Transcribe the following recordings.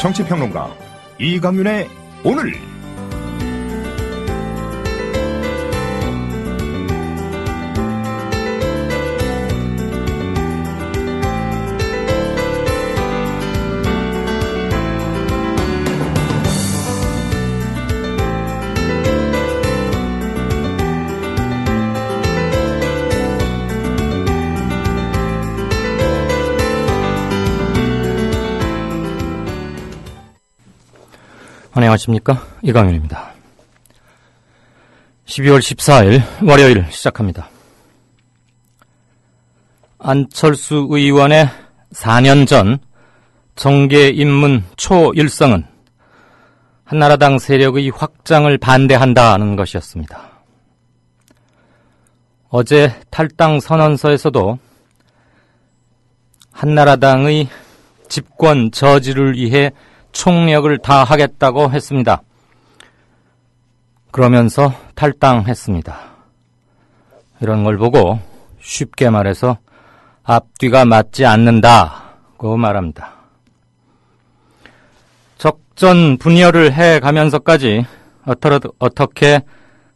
정치평론가 이강윤의 오늘. 안녕하십니까, 이강윤입니다. 12월 14일 월요일 시작합니다. 안철수 의원의 4년 전 정계 입문 초일성은 한나라당 세력의 확장을 반대한다는 것이었습니다. 어제 탈당 선언서에서도 한나라당의 집권 저지를 위해 총력을 다하겠다고 했습니다. 그러면서 탈당했습니다. 이런 걸 보고 쉽게 말해서 앞뒤가 맞지 않는다고 말합니다. 적전 분열을 해가면서까지 어떻게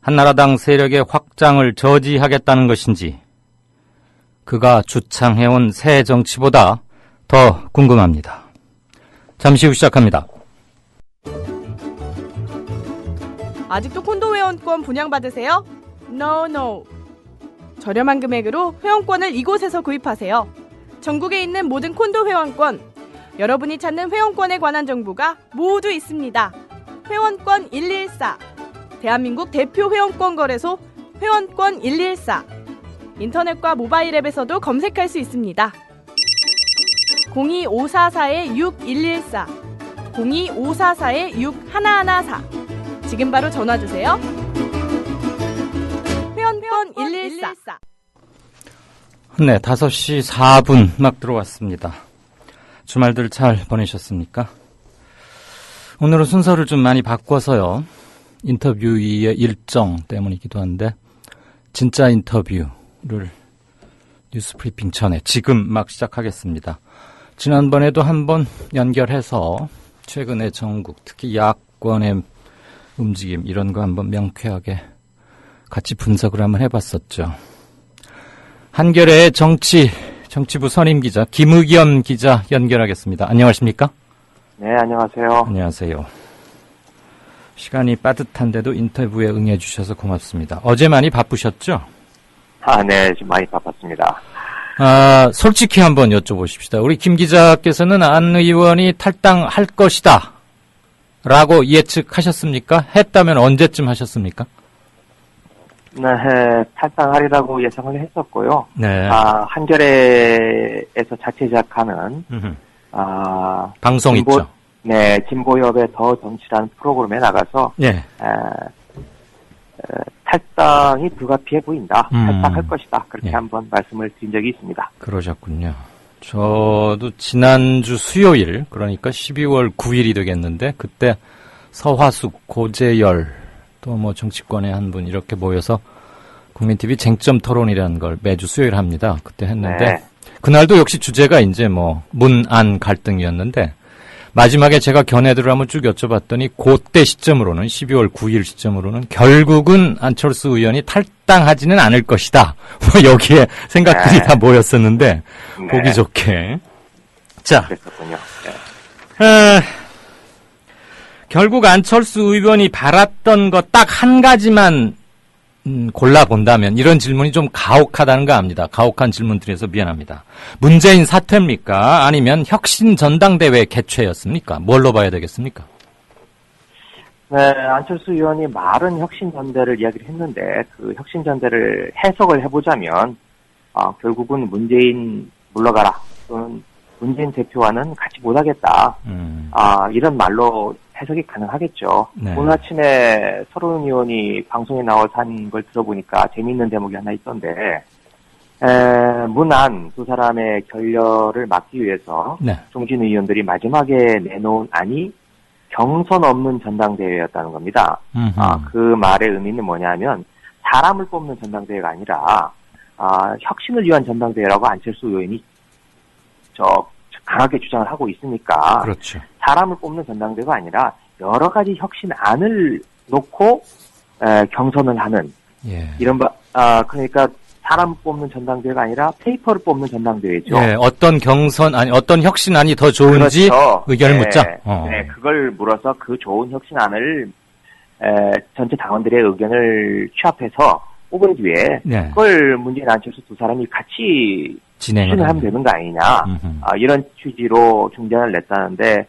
한나라당 세력의 확장을 저지하겠다는 것인지 그가 주창해온 새 정치보다 더 궁금합니다. 잠시 후 시작합니다. 아직도 콘도 회원권 분양받으세요? No. 저렴한 금액으로 회원권을 이곳에서 구입하세요. 전국에 있는 모든 콘도 회원권, 여러분이 찾는 회원권에 관한 정보가 모두 있습니다. 회원권 114, 대한민국 대표 회원권 거래소 회원권 114. 인터넷과 모바일 앱에서도 검색할 수 있습니다. 02544-6114, 02544-6114. 지금 바로 전화주세요. 회원권 114. 네, 5시 4분 막 들어왔습니다. 주말들 잘 보내셨습니까? 오늘은 순서를 좀 많이 바꿔서요. 인터뷰의 일정 때문이기도 한데 진짜 인터뷰를 뉴스브리핑 전에 지금 막 시작하겠습니다. 지난번에도 한번 연결해서 최근의 전국, 특히 야권의 움직임 이런 거 한번 명쾌하게 같이 분석을 한번 해봤었죠. 한겨레의 정치부 선임기자 김의겸 기자 연결하겠습니다. 안녕하십니까? 네, 안녕하세요. 안녕하세요. 시간이 빠듯한데도 인터뷰에 응해주셔서 고맙습니다. 어제 많이 바쁘셨죠? 네, 좀 많이 바빴습니다. 솔직히 한번 여쭤보십시다. 우리 김 기자께서는 안 의원이 탈당할 것이다 라고 예측하셨습니까? 했다면 언제쯤 하셨습니까? 네, 탈당하리라고 예상을 했었고요. 네. 한겨레에서 자체 제작하는 방송 있죠. 네, 진보협의 더 정치라는 프로그램에 나가서 네. 탈당이 불가피해 보인다. 탈당할 것이다. 그렇게 예. 한번 말씀을 드린 적이 있습니다. 그러셨군요. 저도 지난주 수요일, 그러니까 12월 9일이 되겠는데 그때 서화숙, 고재열, 또 뭐 정치권의 한 분 이렇게 모여서 국민TV 쟁점 토론이라는 걸 매주 수요일 합니다. 그때 했는데 네. 그날도 역시 주제가 이제 뭐 문안 갈등이었는데 마지막에 제가 견해들을 한번 쭉 여쭤봤더니 그때 시점으로는 12월 9일 시점으로는 결국은 안철수 의원이 탈당하지는 않을 것이다. 뭐 여기에 생각들이 다 모였었는데 네. 보기 좋게. 자, 그랬었군요. 네. 결국 안철수 의원이 바랐던 것 딱 한 가지만 골라본다면 이런 질문이 좀 가혹하다는 거 압니다. 가혹한 질문 드려서 미안합니다. 문재인 사퇴입니까? 아니면 혁신 전당대회 개최였습니까? 뭘로 봐야 되겠습니까? 네, 안철수 의원이 말은 혁신전대를 이야기를 했는데 그 혁신전대를 해석을 해보자면 결국은 문재인 물러가라 또는 문재인 대표와는 같이 못하겠다 이런 말로 해석이 가능하겠죠. 네. 오늘 아침에 서른 의원이 방송에 나와서 한 걸 들어보니까 재미있는 대목이 하나 있던데 문안 두 사람의 결렬을 막기 위해서 네. 중진 의원들이 마지막에 내놓은 안이 경선 없는 전당대회였다는 겁니다. 그 말의 의미는 뭐냐면 사람을 뽑는 전당대회가 아니라 혁신을 위한 전당대회라고 안철수 의원이 강하게 주장을 하고 있으니까 그렇죠. 사람을 뽑는 전당대회가 아니라 여러 가지 혁신안을 놓고 경선을 하는 예. 그러니까 사람 뽑는 전당대회가 아니라 페이퍼를 뽑는 전당대회죠. 예, 어떤 어떤 혁신안이 더 좋은지 그렇죠. 의견을 네, 묻자. 네, 그걸 물어서 그 좋은 혁신안을 전체 당원들의 의견을 취합해서 뽑은 뒤에 네. 그걸 문재인 안철수 두 사람이 같이 진행을 하면 되는 거 아니냐. 이런 취지로 중재안을 냈다는데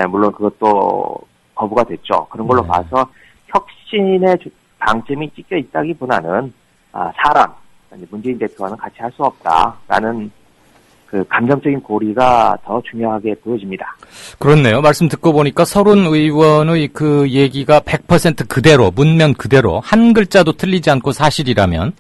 물론 그것도 거부가 됐죠. 그런 걸로 네. 봐서 혁신의 방점이 찍혀 있다기보다는 사람, 문재인 대표와는 같이 할 수 없다라는 그 감정적인 고리가 더 중요하게 보여집니다. 그렇네요. 말씀 듣고 보니까 서른 의원의 그 얘기가 100% 그대로, 문면 그대로, 한 글자도 틀리지 않고 사실이라면,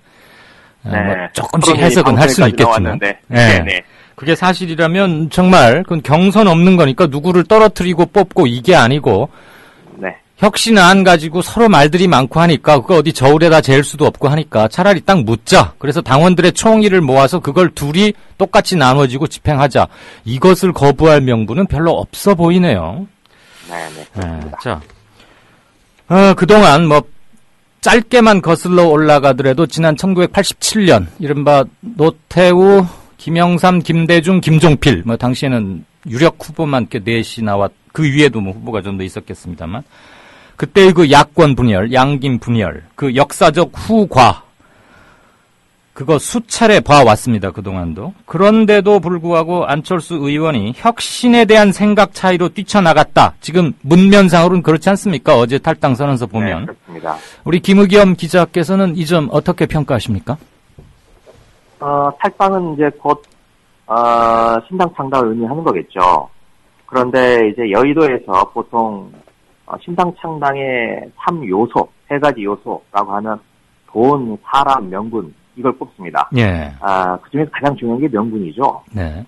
네. 뭐 조금씩 해석은 할 수는 있겠지만. 네. 네. 네. 그게 사실이라면 정말 그건 경선 없는 거니까 누구를 떨어뜨리고 뽑고 이게 아니고, 네. 혁신안 가지고 서로 말들이 많고 하니까 그거 어디 저울에다 잴 수도 없고 하니까 차라리 딱 묻자. 그래서 당원들의 총의를 모아서 그걸 둘이 똑같이 나눠지고 집행하자. 이것을 거부할 명분은 별로 없어 보이네요. 네. 자, 그동안 뭐 짧게만 거슬러 올라가더라도 지난 1987년 이른바 노태우, 김영삼, 김대중, 김종필 뭐 당시에는 유력 후보만 이렇게 넷이 나왔. 그 위에도 뭐 후보가 좀 더 있었겠습니다만. 그때의 그 야권 분열, 양김 분열, 그 역사적 후과, 그거 수차례 봐왔습니다, 그동안도. 그런데도 불구하고 안철수 의원이 혁신에 대한 생각 차이로 뛰쳐나갔다. 지금 문면상으로는 그렇지 않습니까? 어제 탈당 선언서 보면. 네, 그렇습니다. 우리 김의겸 기자께서는 이 점 어떻게 평가하십니까? 탈당은 이제 곧, 신당 창당을 의미하는 거겠죠. 그런데 이제 여의도에서 보통 신당 창당의 3요소, 3가지 요소라고 하는 돈, 사람, 명분 이걸 뽑습니다. 예. 그 중에서 가장 중요한 게 명분이죠. 네.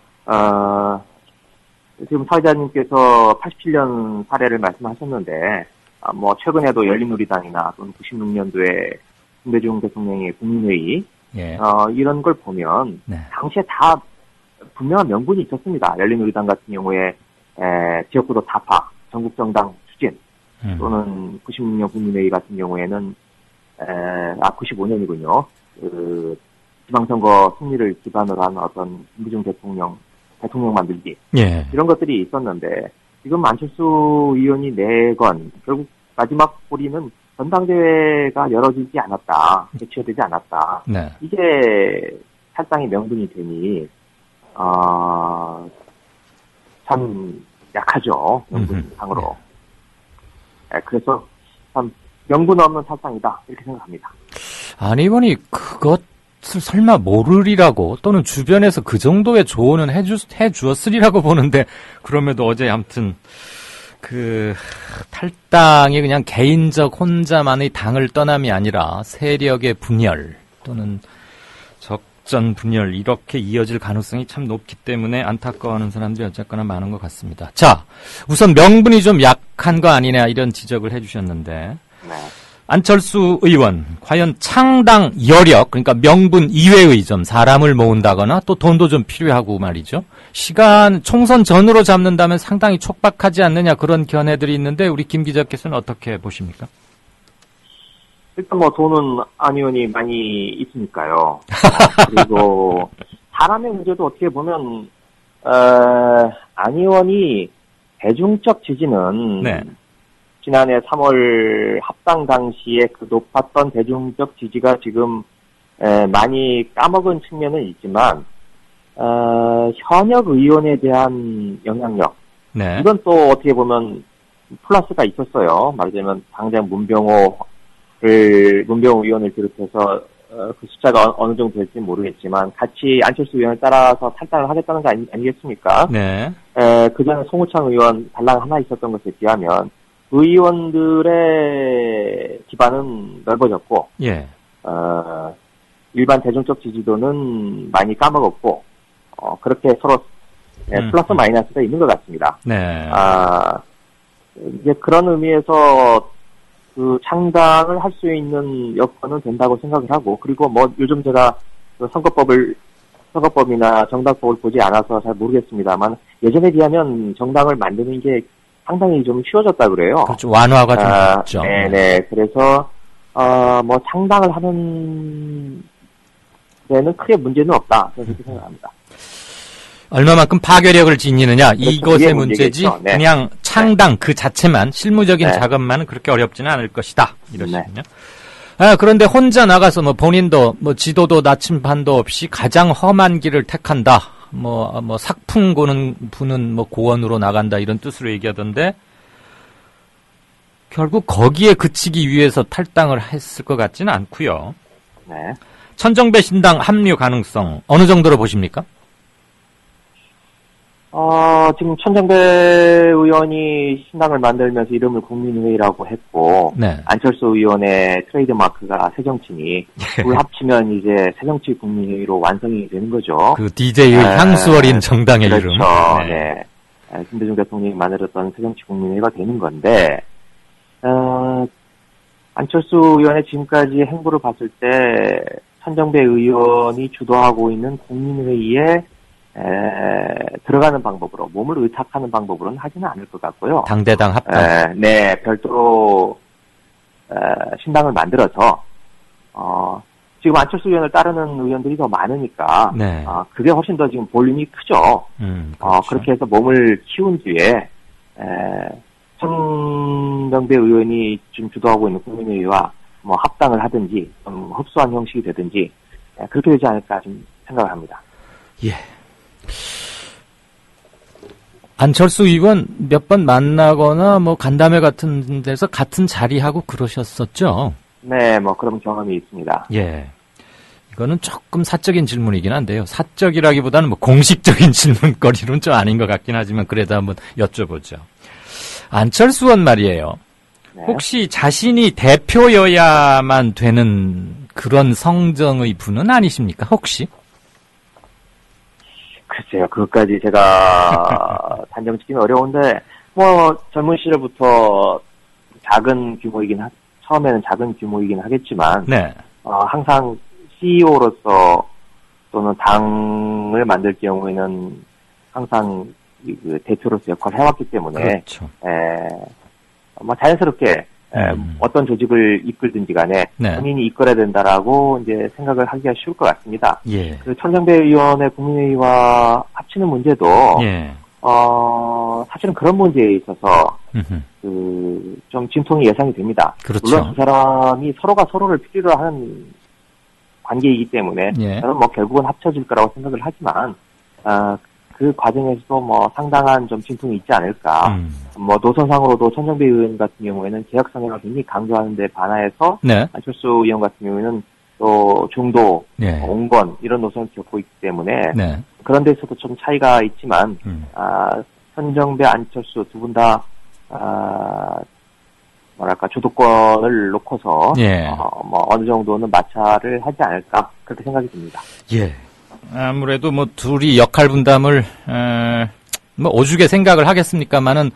지금 사회자님께서 87년 사례를 말씀하셨는데, 뭐 최근에도 열린우리당이나 또는 96년도에 김대중 대통령의 국민회의, 예. 이런 걸 보면 네. 당시에 다 분명한 명분이 있었습니다. 열린우리당 같은 경우에 지역구도 타파, 전국정당 추진, 또는 96년 국민회의 같은 경우에는 95년이군요. 그 지방선거 승리를 기반으로 한 어떤 김대중 대통령 만들기 예. 이런 것들이 있었는데 지금 안철수 의원이 내건 결국 마지막 꼬리는 전당대회가 열어지지 않았다, 개최되지 않았다. 네. 이게 탈당의 명분이 되니 참 약하죠, 명분상으로. 그래서 참 명분 없는 탈당이다 이렇게 생각합니다. 안 의원이 그것을 설마 모르리라고 또는 주변에서 그 정도의 조언은 해주었으리라고 보는데 그럼에도 어제 아무튼 그 탈당이 그냥 개인적 혼자만의 당을 떠남이 아니라 세력의 분열 또는 적전 분열 이렇게 이어질 가능성이 참 높기 때문에 안타까워하는 사람들이 어쨌거나 많은 것 같습니다. 자, 우선 명분이 좀 약한 거 아니냐 이런 지적을 해주셨는데 네. 안철수 의원 과연 창당 여력 그러니까 명분 이외의 점 사람을 모은다거나 또 돈도 좀 필요하고 말이죠. 시간 총선 전으로 잡는다면 상당히 촉박하지 않느냐 그런 견해들이 있는데 우리 김 기자께서는 어떻게 보십니까? 일단 뭐 돈은 안 의원이 많이 있으니까요. 그리고 사람의 문제도 어떻게 보면 안 의원이 대중적 지지는 네. 지난해 3월 합당 당시에 그 높았던 대중적 지지가 지금 많이 까먹은 측면은 있지만 현역 의원에 대한 영향력 네. 이건 또 어떻게 보면 플러스가 있었어요. 말하자면 당장 문병호 의원을 비롯해서 그 숫자가 어느 정도 될지 모르겠지만 같이 안철수 의원을 따라서 탈당을 하겠다는 거 아니겠습니까? 네. 그전에 송우창 의원 달랑 하나 있었던 것에 비하면 의원들의 기반은 넓어졌고, 예. 일반 대중적 지지도는 많이 까먹었고, 그렇게 서로 플러스 마이너스가 있는 것 같습니다. 네. 이제 그런 의미에서 그 창당을 할 수 있는 여건은 된다고 생각을 하고, 그리고 뭐 요즘 제가 그 선거법이나 정당법을 보지 않아서 잘 모르겠습니다만 예전에 비하면 정당을 만드는 게 상당히 좀 쉬워졌다 그래요. 그렇죠. 완화가 좀 됐죠. 네네. 그래서 뭐 창당을 하는 데는 크게 문제는 없다. 저는 그렇게 생각합니다. 얼마만큼 파괴력을 지니느냐 그렇죠. 이것의 문제지 네. 그냥 창당 그 자체만 실무적인 작업만은 그렇게 어렵지는 않을 것이다. 이러시군요. 그런데 혼자 나가서 뭐 본인도 뭐 지도도 나침반도 없이 가장 험한 길을 택한다. 뭐 삭풍 부는 뭐 고원으로 나간다 이런 뜻으로 얘기하던데 결국 거기에 그치기 위해서 탈당을 했을 것 같지는 않고요. 네. 천정배 신당 합류 가능성 어느 정도로 보십니까? 지금 천정배 의원이 신당을 만들면서 이름을 국민의회라고 했고, 네. 안철수 의원의 트레이드 마크가 새정치니, 둘 합치면 이제 새정치 국민의회로 완성이 되는 거죠. 그 DJ의 향수 어린 정당의 그렇죠. 이름. 네. 김대중 대통령이 만들었던 새정치 국민회가 되는 건데, 안철수 의원의 지금까지 행보를 봤을 때, 천정배 의원이 주도하고 있는 국민회의에 들어가는 방법으로, 몸을 의탁하는 방법으로는 하지는 않을 것 같고요. 당대당 합당. 네, 별도로, 신당을 만들어서, 지금 안철수 의원을 따르는 의원들이 더 많으니까, 네. 그게 훨씬 더 지금 볼륨이 크죠. 그렇죠. 그렇게 해서 몸을 키운 뒤에, 천정배 의원이 지금 주도하고 있는 국민의회와 뭐 합당을 하든지, 흡수한 형식이 되든지, 그렇게 되지 않을까 좀 생각을 합니다. 예. 안철수 의원 몇 번 만나거나 뭐 간담회 같은 데서 같은 자리하고 그러셨었죠? 네, 뭐 그런 경험이 있습니다. 예. 이거는 조금 사적인 질문이긴 한데요. 사적이라기보다는 뭐 공식적인 질문거리는 좀 아닌 것 같긴 하지만 그래도 한번 여쭤보죠. 안철수 의원 말이에요. 네. 혹시 자신이 대표여야만 되는 그런 성정의 분은 아니십니까? 혹시? 글쎄요, 그것까지 제가 단정짓기는 어려운데, 뭐, 젊은 시절부터 처음에는 작은 규모이긴 하겠지만, 네. 항상 CEO로서 또는 당을 만들 경우에는 항상 그 대표로서 역할을 해왔기 때문에, 그렇죠. 뭐 자연스럽게 어떤 조직을 이끌든지 간에 네. 본인이 이끌어야 된다라고 이제 생각을 하기가 쉬울 것 같습니다. 예. 그 천정배 의원의 국민회의와 합치는 문제도 예. 사실은 그런 문제에 있어서 좀 진통이 예상이 됩니다. 그렇죠. 물론 두 사람이 서로가 서로를 필요로 하는 관계이기 때문에 예. 저는 뭐 결국은 합쳐질 거라고 생각을 하지만 그 과정에서도 뭐 상당한 좀 진통이 있지 않을까. 뭐 노선상으로도 천정배 의원 같은 경우에는 개혁 성향을 굉장히 강조하는 데 반하여서 네. 안철수 의원 같은 경우에는 또 중도, 예. 온건 이런 노선을 겪고 있기 때문에 네. 그런 데서도 좀 차이가 있지만 천정배, 안철수 두 분 다 주도권을 놓고서 예. 뭐 어느 정도는 마찰을 하지 않을까 그렇게 생각이 듭니다. 예. 아무래도 뭐 둘이 역할 분담을 뭐 오죽에 생각을 하겠습니까만은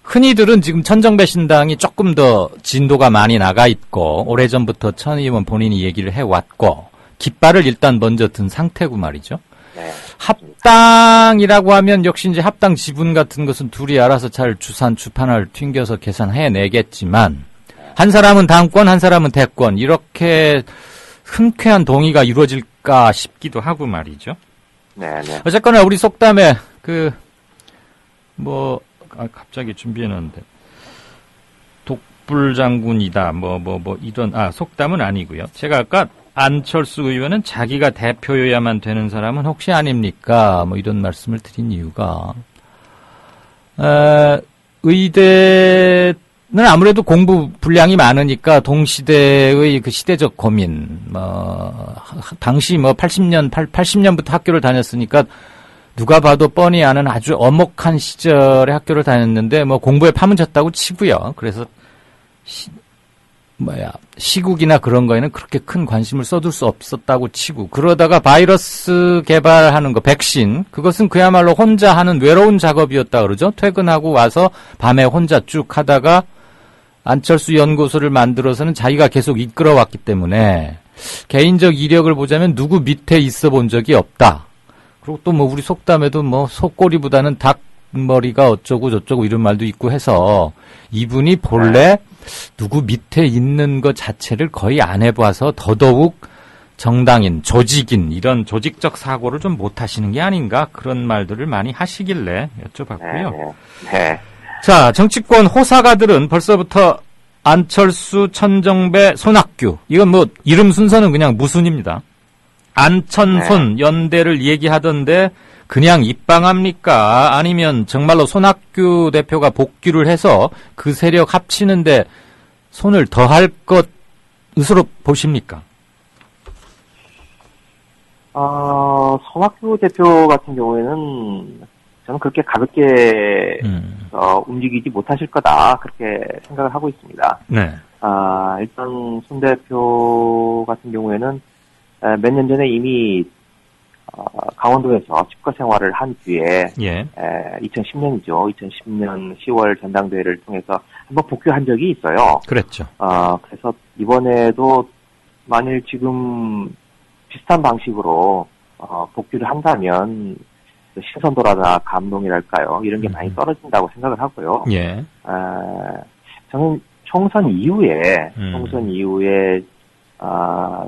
흔히들은 지금 천정배 신당이 조금 더 진도가 많이 나가 있고 오래전부터 천 의원 본인이 얘기를 해왔고 깃발을 일단 먼저 든 상태고 말이죠. 네. 합당이라고 하면 역시 이제 합당 지분 같은 것은 둘이 알아서 잘 주판을 튕겨서 계산해내겠지만 한 사람은 당권 한 사람은 대권 이렇게 흔쾌한 동의가 이루어질까 싶기도 하고 말이죠. 네. 어쨌거나 우리 속담에 갑자기 준비해놨는데 독불장군이다 이런 속담은 아니고요. 제가 아까 안철수 의원은 자기가 대표여야만 되는 사람은 혹시 아닙니까? 뭐 이런 말씀을 드린 이유가 의대는 아무래도 공부 분량이 많으니까 동시대의 그 시대적 고민 당시 80년부터 학교를 다녔으니까 누가 봐도 뻔히 아는 아주 엄혹한 시절에 학교를 다녔는데 공부에 파묻혔다고 치고요. 그래서 시국이나 그런 거에는 그렇게 큰 관심을 쏟을 수 없었다고 치고 그러다가 바이러스 개발하는 거 백신 그것은 그야말로 혼자 하는 외로운 작업이었다 그러죠. 퇴근하고 와서 밤에 혼자 쭉 하다가 안철수 연구소를 만들어서는 자기가 계속 이끌어왔기 때문에 개인적 이력을 보자면 누구 밑에 있어 본 적이 없다. 그리고 또 우리 속담에도 속꼬리보다는 닭 머리가 어쩌고 저쩌고 이런 말도 있고 해서 이분이 본래 누구 밑에 있는 것 자체를 거의 안 해봐서 더더욱 정당인, 조직인 이런 조직적 사고를 좀 못하시는 게 아닌가 그런 말들을 많이 하시길래 여쭤봤고요. 네. 자, 정치권 호사가들은 벌써부터 안철수, 천정배, 손학규 이건 뭐 이름 순서는 그냥 무순입니다. 안천손 연대를 얘기하던데 그냥 입방합니까? 아니면 정말로 손학규 대표가 복귀를 해서 그 세력 합치는데 손을 더할 것으로 보십니까? 손학규 대표 같은 경우에는 저는 그렇게 가볍게 움직이지 못하실 거다 그렇게 생각을 하고 있습니다. 네. 일단 손 대표 같은 경우에는 몇 년 전에 이미 강원도에서 집거 생활을 한 뒤에 2010년이죠. 2010년 10월 전당대회를 통해서 한번 복귀한 적이 있어요. 그랬죠. 그래서 이번에도 만일 지금 비슷한 방식으로 복귀를 한다면 신선도라나 감동이랄까요? 이런 게 많이 떨어진다고 생각을 하고요. 예. 저는 총선 이후에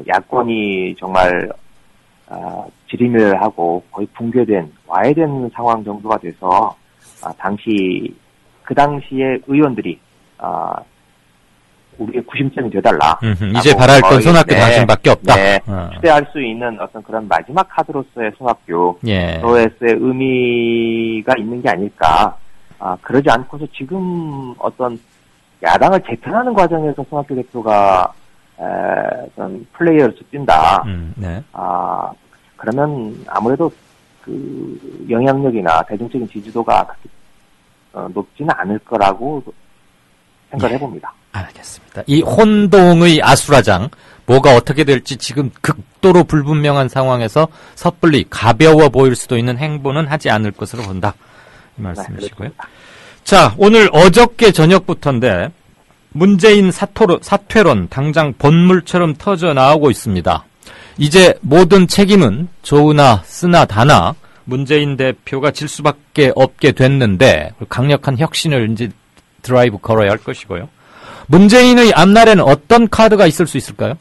야권이 정말 지리멸하고 거의 붕괴된 와해된 상황 정도가 돼서 그 당시에 의원들이 우리의 구심점이 되달라. 이제 바랄 건 손학규 당신밖에 없다. 추대할 수 있는 어떤 그런 마지막 카드로서의 손학규로서의 의미가 있는 게 아닐까. 그러지 않고서 지금 어떤 야당을 재편하는 과정에서 손학규 대표가 어떤 플레이어로서 뛴다. 그러면 아무래도 그 영향력이나 대중적인 지지도가 그렇게 높지는 않을 거라고 생각을 해봅니다. 알겠습니다. 이 혼동의 아수라장, 뭐가 어떻게 될지 지금 극도로 불분명한 상황에서 섣불리 가벼워 보일 수도 있는 행보는 하지 않을 것으로 본다. 이 말씀이시고요. 자, 오늘 어저께 저녁부터인데 문재인 사퇴론 당장 본물처럼 터져 나오고 있습니다. 이제 모든 책임은 좋으나 쓰나 다나 문재인 대표가 질 수밖에 없게 됐는데 강력한 혁신을 이제 드라이브 걸어야 할 것이고요. 문재인의 앞날에는 어떤 카드가 있을 수 있을까요?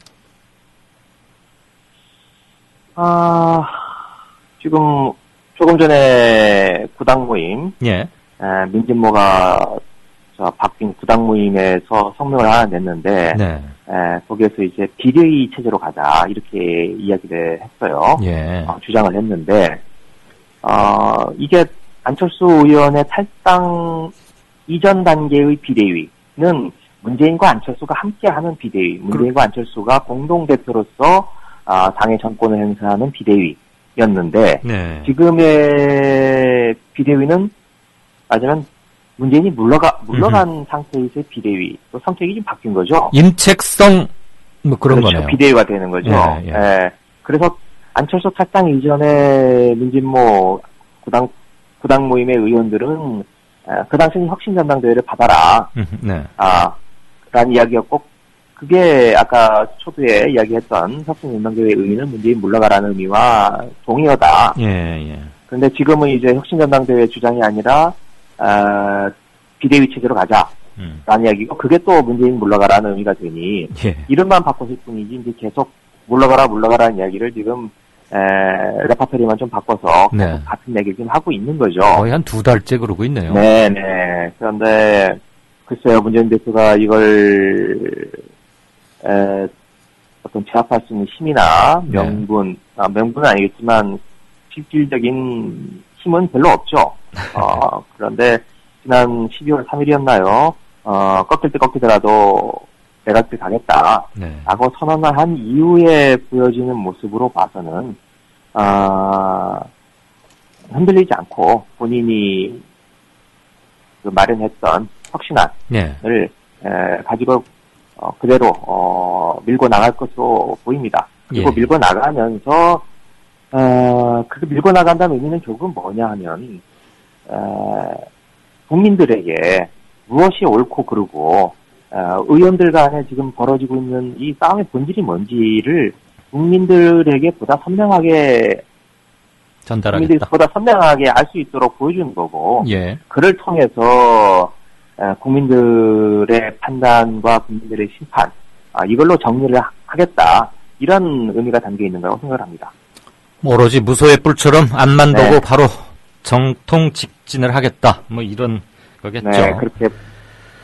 지금 조금 전에 구당 모임, 민진모가 바뀐 구당 모임에서 성명을 하나 냈는데, 거기에서 이제 비례의 체제로 가자 이렇게 이야기를 했어요. 주장을 했는데, 이게 안철수 의원의 탈당 이전 단계의 비대위는 문재인과 안철수가 함께하는 비대위, 문재인과 안철수가 공동대표로서 당의 정권을 행사하는 비대위였는데 지금의 비대위는 맞으면 문재인이 물러간 상태에서의 비대위, 또 성격이 좀 바뀐 거죠. 임책성 뭐 그런 거네요. 비대위가 되는 거죠. 그래서 안철수 탈당 이전에 민진모 구당 모임의 의원들은 그 당시에는 혁신전당대회를 받아라. 라는 이야기였고, 그게 아까 초두에 이야기했던 혁신전당대회 의미는 문재인 물러가라는 의미와 동의어다. 그런데 지금은 이제 혁신전당대회 주장이 아니라, 비대위 체제로 가자. 라는 이야기고, 그게 또 문재인 물러가라는 의미가 되니, 이름만 바꿨을 뿐이지, 이제 계속 물러가라는 이야기를 지금, 레파토리만 좀 바꿔서 같은 얘기를 지금 하고 있는 거죠. 거의 한 2달째 그러고 있네요. 그런데 글쎄요, 문재인 대표가 이걸 어떤 제압할 수 있는 힘이나 명분은 아니겠지만 실질적인 힘은 별로 없죠. 그런데 지난 12월 3일이었나요? 꺾일 때 꺾이더라도 내가 길 가겠다. 라고 선언을 한 이후에 보여지는 모습으로 봐서는, 흔들리지 않고 본인이 그 마련했던 혁신안을, 가지고, 그대로, 밀고 나갈 것으로 보입니다. 그리고 밀고 나가면서, 그렇게 밀고 나간다는 의미는 결국은 뭐냐 하면, 국민들에게 무엇이 옳고 그르고, 의원들 간에 지금 벌어지고 있는 이 싸움의 본질이 뭔지를 국민들에게 보다 선명하게 전달하겠다. 국민들이 보다 선명하게 알 수 있도록 보여주는 거고, 예. 그를 통해서 국민들의 판단과 국민들의 심판, 이걸로 정리를 하겠다. 이런 의미가 담겨 있는 거라고 생각을 합니다. 오로지 무소의 뿔처럼 앞만 보고 네. 바로 정통 직진을 하겠다. 뭐 이런 거겠죠. 네, 그렇게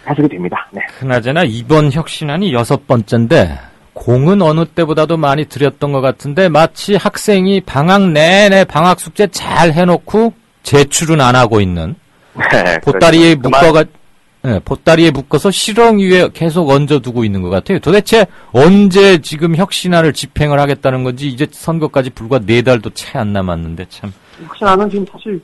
해석이 됩니다. 네. 그나저나 이번 혁신안이 6번째인데 공은 어느 때보다도 많이 들였던 것 같은데 마치 학생이 방학 내내 방학 숙제 잘 해놓고 제출은 안 하고 있는 네, 보따리에 그렇죠. 보따리에 묶어서 실ong 위에 계속 얹어두고 있는 것 같아요. 도대체 언제 지금 혁신안을 집행을 하겠다는 건지 이제 선거까지 불과 4달도 채 안 남았는데 참. 혁신안은 지금 사실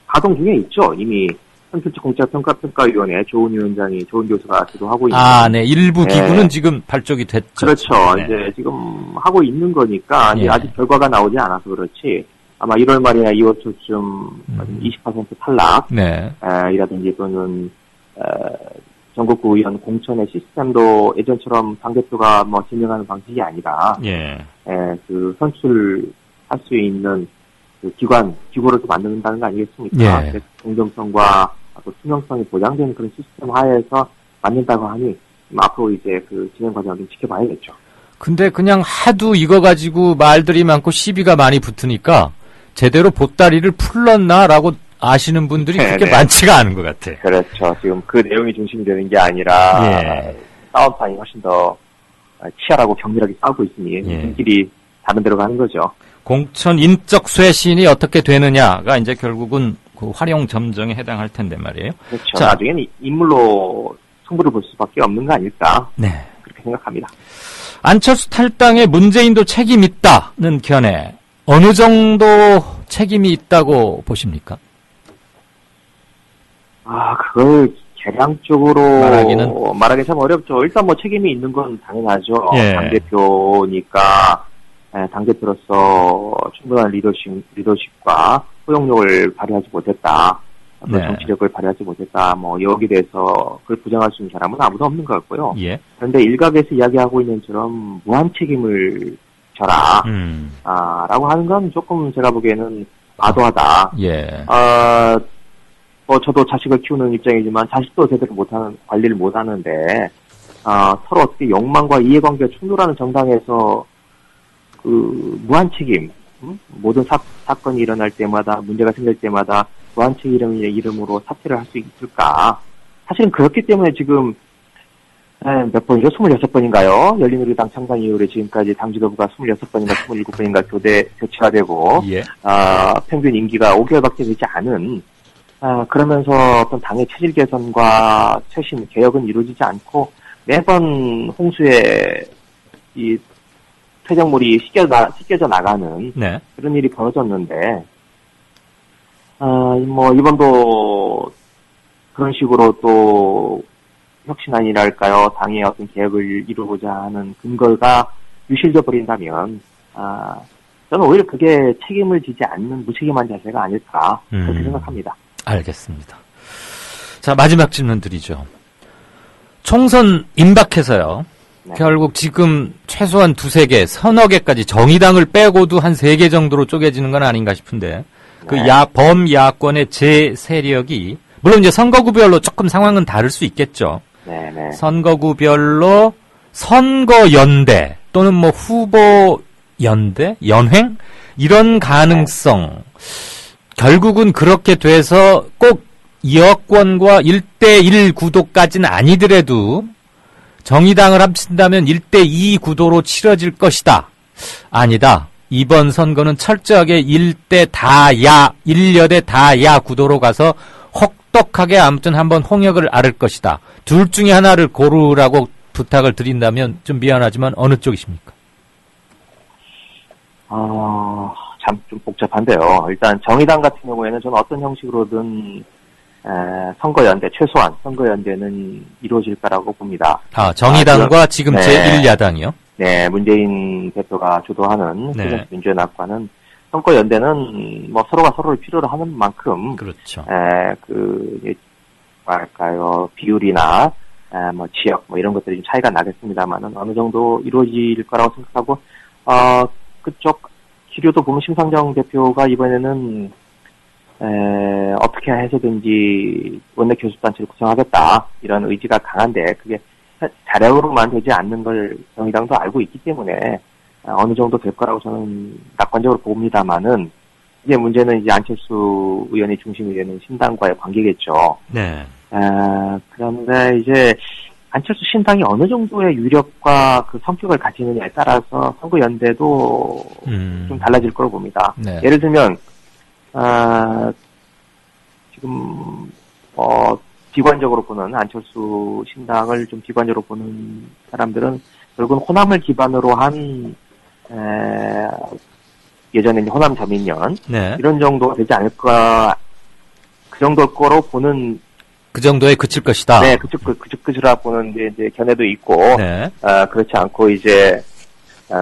가동 중에 있죠. 이미 선출직공짜평가위원회 조은 위원장이 조은 교수가 주도하고 있는. 네. 일부 기구는 네. 지금 발족이 됐죠. 그렇죠. 네. 이제 지금 하고 있는 거니까 이제 예. 아직 결과가 나오지 않아서 그렇지. 아마 1월 말이나 2월 초쯤 20% 탈락. 네. 이라든지 또는 전국구 의원 공천의 시스템도 예전처럼 당대표가 뭐 지명하는 방식이 아니라 예. 그 선출할 수 있는 그 기구를 또 만든다는 거 아니겠습니까? 예. 그래서 공정성과 또 투명성이 보장되는 그런 시스템 하에서 만든다고 하니 앞으로 이제 그 진행 과정을 좀 지켜봐야겠죠. 근데 그냥 하도 이거 가지고 말들이 많고 시비가 많이 붙으니까 제대로 보따리를 풀렀나라고 아시는 분들이 그렇게 네. 많지가 않은 것 같아. 그렇죠. 지금 그 내용이 중심이 되는 게 아니라 예. 싸움판이 훨씬 더 치열하고 격렬하게 싸우고 있으니 예. 우리끼리 다른 데로 가는 거죠. 공천 인적 쇄신이 어떻게 되느냐가 이제 결국은 그 활용 점정에 해당할 텐데 말이에요. 그렇죠. 자. 나중에는 인물로 승부를 볼 수밖에 없는 거 아닐까 네. 그렇게 생각합니다. 안철수 탈당에 문재인도 책임 있다는 견해 어느 정도 책임이 있다고 보십니까? 그걸 계량적으로 말하기 참 어렵죠. 일단 뭐 책임이 있는 건 당연하죠. 예. 당대표니까 당대표로서 충분한 리더십과 포용력을 발휘하지 못했다. 네. 정치력을 발휘하지 못했다. 뭐 여기에 대해서 그걸 부정할 수 있는 사람은 아무도 없는 것 같고요. 예. 그런데 일각에서 이야기하고 있는 처럼 무한 책임을 져라. 라고 하는 건 조금 제가 보기에는 과도하다. 예. 저도 자식을 키우는 입장이지만 자식도 제대로 관리를 못하는데, 서로 어떻게 욕망과 이해관계가 충돌하는 정당에서 그 무한 책임, 모든 사건이 일어날 때마다 문제가 생길 때마다 무한 책임의 이름으로 사퇴를 할 수 있을까? 사실은 그렇기 때문에 지금 몇 번이죠? 26번인가요? 열린우리당 창당 이후에 지금까지 당 지도부가 26번인가 27번인가 교체가 되고, 예. 평균 임기가 5개월밖에 되지 않은, 그러면서 어떤 당의 체질 개선과 쇄신, 개혁은 이루어지지 않고 매번 홍수에 이 퇴적물이 씻겨져 나가는 네. 그런 일이 벌어졌는데, 뭐 이번도 그런 식으로 또 혁신안이랄까요, 당의 어떤 개혁을 이루고자 하는 근거가 유실져 버린다면, 저는 오히려 그게 책임을 지지 않는 무책임한 자세가 아닐까 그렇게 생각합니다. 알겠습니다. 자, 마지막 질문 드리죠. 총선 임박해서요. 네. 결국 지금 최소한 2-3개, 서너 개까지 정의당을 빼고도 한 3개 정도로 쪼개지는 건 아닌가 싶은데 그 네. 범야권의 제 세력이 물론 이제 선거구별로 조금 상황은 다를 수 있겠죠. 네네. 선거구별로 선거연대 또는 뭐 후보연대? 연횡? 이런 가능성 결국은 그렇게 돼서 꼭 여권과 1대1 구도까지는 아니더라도 정의당을 합친다면 1대2 구도로 치러질 것이다. 아니다. 이번 선거는 철저하게 1대 다야, 1여대 다야 구도로 가서 혹독하게 아무튼 한번 홍역을 앓을 것이다. 둘 중에 하나를 고르라고 부탁을 드린다면 좀 미안하지만 어느 쪽이십니까? 참 좀 복잡한데요. 일단 정의당 같은 경우에는 저는 어떤 형식으로든 선거연대, 최소한 선거연대는 이루어질까라고 봅니다. 정의당과 지금 네. 제1야당이요? 네, 문재인 대표가 주도하는 네. 민주연합과는 선거연대는 뭐 서로가 서로를 필요로 하는 만큼 그렇죠. 뭐랄까요, 비율이나 뭐 지역 뭐 이런 것들이 좀 차이가 나겠습니다만은 어느 정도 이루어질 거라고 생각하고 그쪽 기류도 보면 심상정 대표가 이번에는 어떻게 해서든지 원내 교섭단체를 구성하겠다 이런 의지가 강한데 그게 자력으로만 되지 않는 걸 정의당도 알고 있기 때문에 어느 정도 될 거라고 저는 낙관적으로 봅니다만은 이제 문제는 이제 안철수 의원이 중심이 되는 신당과의 관계겠죠. 네. 그런데 이제 안철수 신당이 어느 정도의 유력과 그 성격을 가지느냐에 따라서 선거연대도 좀 달라질 거로 봅니다. 네. 예를 들면 지금 비관적으로 보는 안철수 신당을 좀 비관적으로 보는 사람들은 결국은 호남을 기반으로 한 예전에 이제 호남 자민련 네. 이런 정도가 되지 않을까 그 정도일 거로 보는 그 정도에 그칠 것이다. 네, 그치라 보는 이제 견해도 있고 네. 그렇지 않고 이제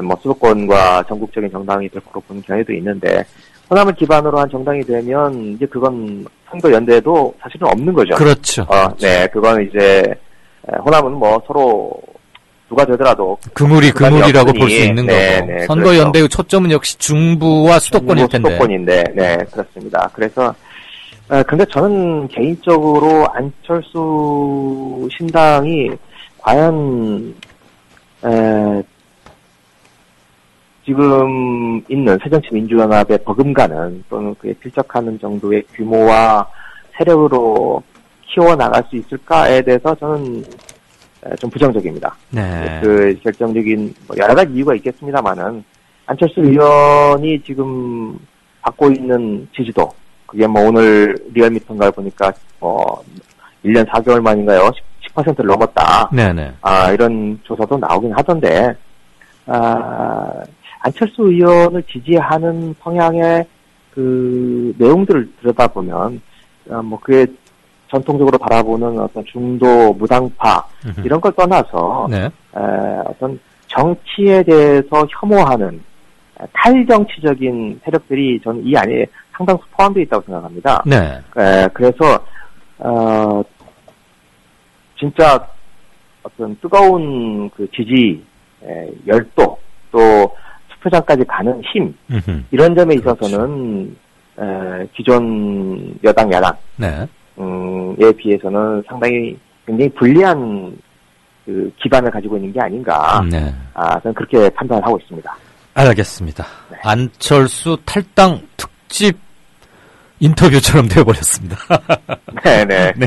뭐 수도권과 전국적인 정당이 될 거로 보는 견해도 있는데 호남을 기반으로 한 정당이 되면 이제 그건 선거 연대도 사실은 없는 거죠. 그렇죠. 네, 그건 이제 호남은 뭐 서로 누가 되더라도 그물이라고 볼 수 있는 네, 거고. 네, 선거 연대의 초점은 역시 중부와 수도권일 텐데. 수도권인데, 네, 그렇습니다. 그래서 근데 저는 개인적으로 안철수 신당이 과연 지금 있는 새정치민주연합의 버금가는 또는 그에 필적하는 정도의 규모와 세력으로 키워나갈 수 있을까에 대해서 저는 좀 부정적입니다. 네. 그 결정적인 여러 가지 이유가 있겠습니다만은 안철수 의원이 지금 받고 있는 지지도 그게 뭐 오늘 리얼미터인가 보니까 1년 4개월 만인가요? 10%를 넘었다. 네네. 이런 조사도 나오긴 하던데 안철수 의원을 지지하는 성향의 그 내용들을 들여다보면 뭐 그게 전통적으로 바라보는 어떤 중도 무당파 이런 걸 떠나서 네. 어떤 정치에 대해서 혐오하는 탈정치적인 세력들이 저는 이 안에 상당수 포함되어 있다고 생각합니다. 네. 그래서 진짜 어떤 뜨거운 그 지지 열도 또 투표장까지 가는 힘 이런 점에 있어서는 기존 여당 야당 네. 에 비해서는 상당히 굉장히 불리한 그 기반을 가지고 있는 게 아닌가. 네. 저는 그렇게 판단을 하고 있습니다. 알겠습니다. 네. 안철수 탈당 특집 인터뷰처럼 되어버렸습니다. 네네. 네.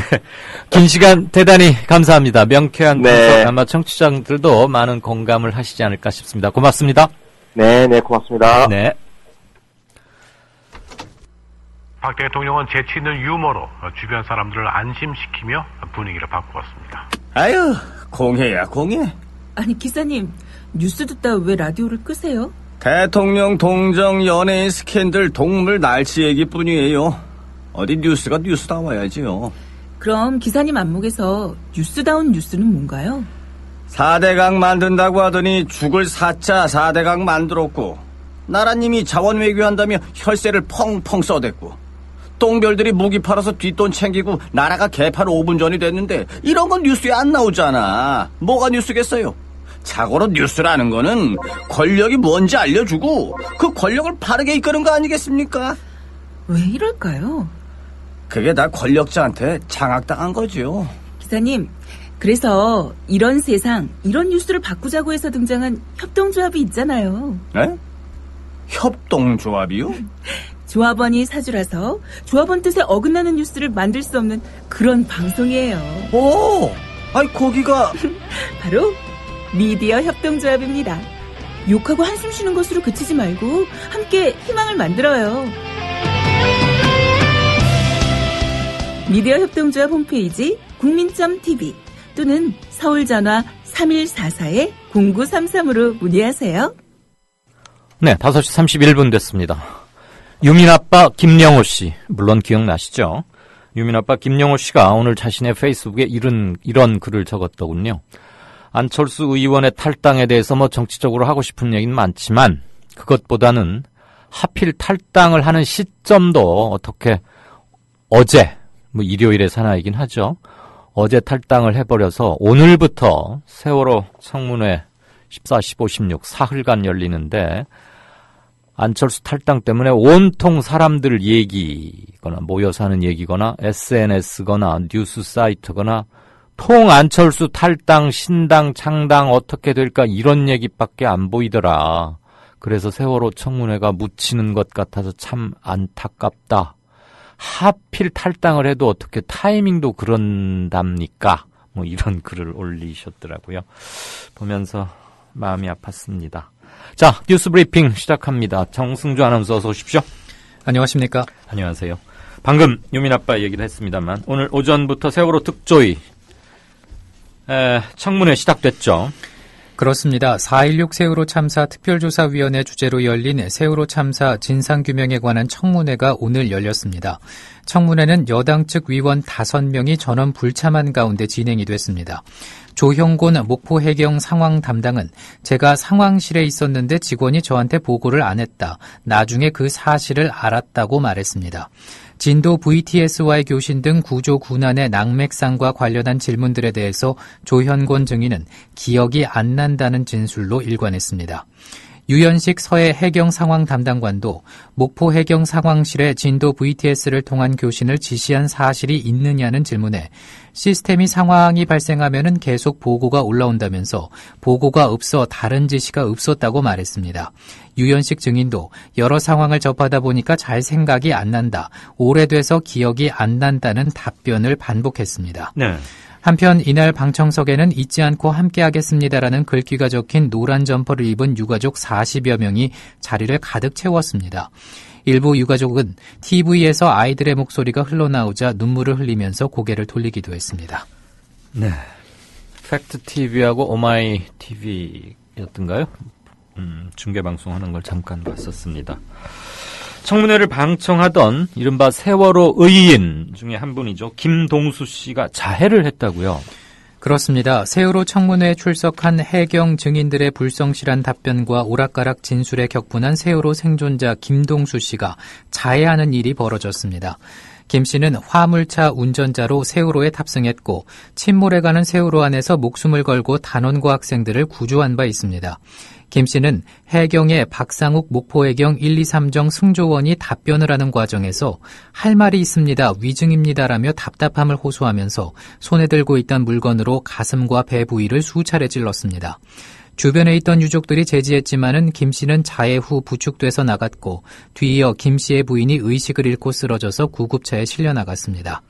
긴 시간 대단히 감사합니다. 명쾌한 분석 네. 아마 청취자들도 많은 공감을 하시지 않을까 싶습니다. 고맙습니다. 네네, 고맙습니다. 네. 박 대통령은 재치 있는 유머로 주변 사람들을 안심시키며 분위기를 바꾸었습니다. 아유, 공해야 공해. 아니 기사님, 뉴스 듣다 왜 라디오를 끄세요? 대통령 동정 연예인 스캔들 동물 날씨 얘기뿐이에요. 어디 뉴스가 뉴스다워야지요. 그럼 기사님 안목에서 뉴스다운 뉴스는 뭔가요? 4대강 만든다고 하더니 죽을 4차 4대강 만들었고 나라님이 자원 외교한다며 혈세를 펑펑 써댔고 똥별들이 무기 팔아서 뒷돈 챙기고 나라가 개판 5분 전이 됐는데 이런 건 뉴스에 안 나오잖아. 뭐가 뉴스겠어요? 자고로 뉴스라는 거는 권력이 뭔지 알려주고 그 권력을 바르게 이끄는 거 아니겠습니까? 왜 이럴까요? 그게 다 권력자한테 장악당한 거죠. 기사님, 그래서 이런 세상, 이런 뉴스를 바꾸자고 해서 등장한 협동조합이 있잖아요. 네? 협동조합이요? 조합원이 사주라서 조합원 뜻에 어긋나는 뉴스를 만들 수 없는 그런 방송이에요. 오! 아니 거기가 바로 미디어 협동조합입니다. 욕하고 한숨 쉬는 것으로 그치지 말고 함께 희망을 만들어요. 미디어 협동조합 홈페이지 국민.tv 또는 서울전화 3144-0933으로 문의하세요. 네, 5시 31분 됐습니다. 유민 아빠 김영호 씨, 물론 기억나시죠? 유민 아빠 김영호 씨가 오늘 자신의 페이스북에 이런 글을 적었더군요. 안철수 의원의 탈당에 대해서 뭐 정치적으로 하고 싶은 얘기는 많지만 그것보다는 하필 탈당을 하는 시점도 어떻게 어제, 뭐 일요일에 사나이긴 하죠. 어제 탈당을 해버려서 오늘부터 세월호 청문회 14, 15, 16 사흘간 열리는데 안철수 탈당 때문에 온통 사람들 얘기거나 모여서 하는 얘기거나 SNS거나 뉴스 사이트거나 통 안철수 탈당, 신당, 창당 어떻게 될까 이런 얘기밖에 안 보이더라. 그래서 세월호 청문회가 묻히는 것 같아서 참 안타깝다. 하필 탈당을 해도 어떻게 타이밍도 그런답니까? 뭐 이런 글을 올리셨더라고요. 보면서 마음이 아팠습니다. 자, 뉴스 브리핑 시작합니다. 정승주 아나운서 어서 오십시오. 안녕하십니까? 안녕하세요. 방금 유민 아빠 얘기를 했습니다만 오늘 오전부터 세월호 특조위 청문회 시작됐죠. 그렇습니다. 4.16 세월호 참사 특별조사위원회 주재로 열린 세월호 참사 진상규명에 관한 청문회가 오늘 열렸습니다. 청문회는 여당 측 위원 5명이 전원 불참한 가운데 진행이 됐습니다. 조형곤 목포 해경 상황 담당은 제가 상황실에 있었는데 직원이 저한테 보고를 안 했다. 나중에 그 사실을 알았다고 말했습니다. 진도 VTS와의 교신 등 구조 군안의 낙맥상과 관련한 질문들에 대해서 조현곤 증인은 기억이 안 난다는 진술로 일관했습니다. 유연식 서해 해경 상황 담당관도 목포 해경 상황실에 진도 VTS를 통한 교신을 지시한 사실이 있느냐는 질문에 시스템이 상황이 발생하면은 계속 보고가 올라온다면서 보고가 없어 다른 지시가 없었다고 말했습니다. 유연식 증인도 여러 상황을 접하다 보니까 잘 생각이 안 난다. 오래돼서 기억이 안 난다는 답변을 반복했습니다. 네. 한편 이날 방청석에는 잊지 않고 함께하겠습니다라는 글귀가 적힌 노란 점퍼를 입은 유가족 40여 명이 자리를 가득 채웠습니다. 일부 유가족은 TV에서 아이들의 목소리가 흘러나오자 눈물을 흘리면서 고개를 돌리기도 했습니다. 네. 팩트TV하고 오마이TV였던가요? 중계방송하는 걸 잠깐 봤었습니다. 청문회를 방청하던 이른바 세월호 의인 중에 한 분이죠. 김동수 씨가 자해를 했다고요? 그렇습니다. 세월호 청문회에 출석한 해경 증인들의 불성실한 답변과 오락가락 진술에 격분한 세월호 생존자 김동수 씨가 자해하는 일이 벌어졌습니다. 김 씨는 화물차 운전자로 세월호에 탑승했고 침몰해가는 세월호 안에서 목숨을 걸고 단원고 학생들을 구조한 바 있습니다. 김 씨는 해경의 박상욱 목포해경 1, 2, 3정 승조원이 답변을 하는 과정에서 할 말이 있습니다. 위증입니다라며 답답함을 호소하면서 손에 들고 있던 물건으로 가슴과 배 부위를 수차례 찔렀습니다. 주변에 있던 유족들이 제지했지만은 김 씨는 자해 후 부축돼서 나갔고 뒤이어 김 씨의 부인이 의식을 잃고 쓰러져서 구급차에 실려 나갔습니다.